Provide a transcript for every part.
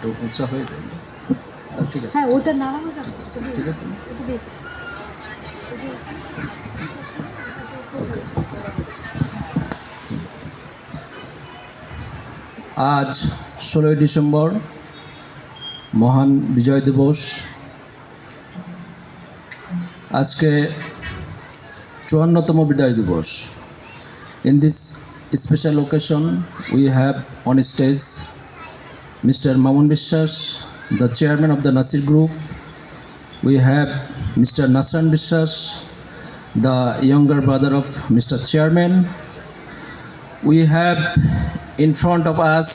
একটু উৎসাহ হয়ে যায়। ঠিক আছে, হ্যাঁ ওটা নামানো যাবে, ঠিক আছে। ওটা দেখ। ওকে, আজ 16ই ডিসেম্বর মহান বিজয় দিবস। আজকে 54তম বিজয় দিবস। In this special occasion, we have on stage Mr. Mamun Bishwas, the chairman of the Nasir Group. We have Mr. Nasran Bishwas, the younger brother of Mr. Chairman. We have in front of us,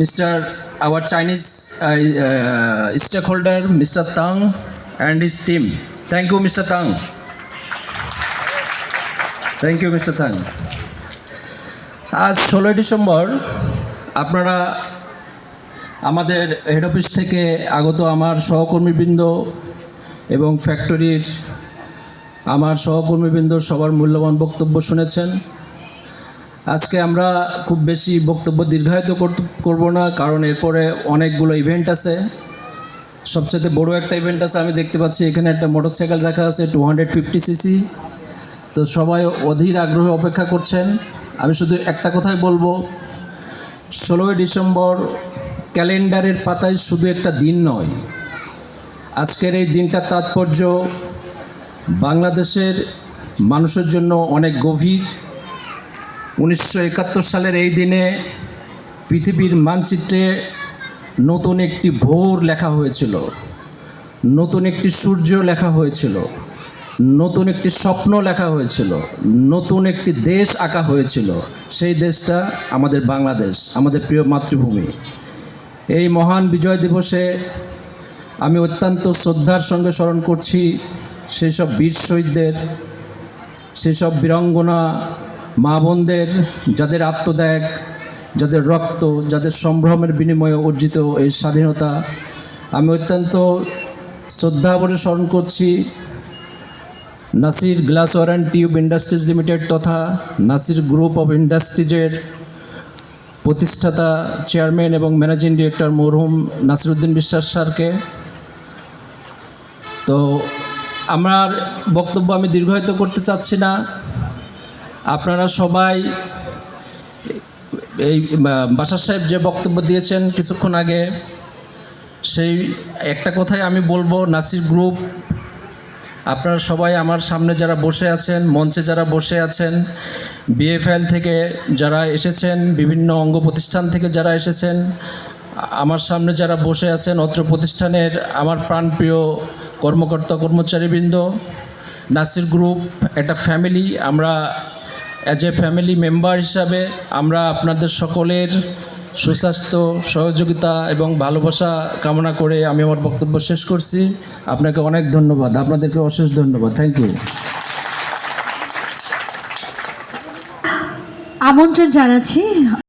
Mr. our Chinese stakeholder, Mr. Tang and his team. Thank you, Mr. Tang. Thank you, Mr. Tang. আজ 16 December আপনারা আমাদের head office থেকে আগত আমার সহকর্মীবৃন্দ এবং ফ্যাক্টরির আমার সহকর্মীবৃন্দ সবার মূল্যবান বক্তব্য শুনেছেন। আজকে আমরা খুব বেশি বক্তব্য দীর্ঘায়িত করব না, কারণ এরপরে অনেকগুলো ইভেন্ট আছে। সবচেয়ে বড় একটা ইভেন্ট আছে, আমি দেখতে পাচ্ছি এখানে একটা মোটরসাইকেল রাখা আছে 250cc। তো সবাই অধীর আগ্রহে অপেক্ষা করছেন। আমি শুধু একটা কথাই বলবো, 16ই ডিসেম্বর ক্যালেন্ডারের পাতায় শুধু একটা দিন নয়, আজকের এই দিনটার তাৎপর্য বাংলাদেশের মানুষের জন্য অনেক গভীর। 1971 সালের এই দিনে পৃথিবীর মানচিত্রে নতুন একটি ভোর লেখা হয়েছিল, নতুন একটি সূর্য লেখা হয়েছিল, নতুন একটি স্বপ্ন লেখা হয়েছিল, নতুন একটি দেশ আঁকা হয়েছিল। সেই দেশটা আমাদের বাংলাদেশ, আমাদের প্রিয় মাতৃভূমি। এই মহান বিজয় দিবসে আমি অত্যন্ত শ্রদ্ধার সঙ্গে স্মরণ করছি সেই সব বীর শহীদদের, সেই সব বীরাঙ্গনা মা বোনদের, যাদের আত্মত্যাগ, যাদের রক্ত, যাদের সম্ভ্রমের বিনিময়ে অর্জিত এই স্বাধীনতা। আমি অত্যন্ত শ্রদ্ধাভরে স্মরণ করছি Nasir glassware and tube industries limited তথা নাসির গ্রুপ অফ ইন্ডাস্ট্রিজের প্রতিষ্ঠাতা চেয়ারম্যান এবং ম্যানেজিং ডিরেক্টর মরহুম নাসিরউদ্দিন বিশ্বাস স্যারকে। তো আমার বক্তব্য আমি দীর্ঘায়িত করতে চাচ্ছি না। আপনারা সবাই এই বাশার সাহেব যে বক্তব্য দিয়েছেন কিছুক্ষণ আগে, সেই একটা কথাই আমি বলবো, নাসির গ্রুপ, আপনারা সবাই আমার সামনে যারা বসে আছেন, মঞ্চে যারা বসে আছেন, বিএফএল থেকে যারা এসেছেন, বিভিন্ন অঙ্গ প্রতিষ্ঠান থেকে যারা এসেছেন, আমার সামনে যারা বসে আছেন, অত্র প্রতিষ্ঠানের আমার প্রাণপ্রিয় কর্মকর্তা কর্মচারীবৃন্দ, নাসির গ্রুপ একটা ফ্যামিলি। আমরা অ্যাজ এ ফ্যামিলি মেম্বার হিসাবে আমরা আপনাদের সকলের সুস্বাস্থ্য, সহযোগিতা এবং ভালোবাসা কামনা করে আমি আমার বক্তব্য শেষ করছি। আপনাকে অনেক ধন্যবাদ, আপনাদেরকে অশেষ ধন্যবাদ। Thank you. আমন্ত্রণ জানাচ্ছি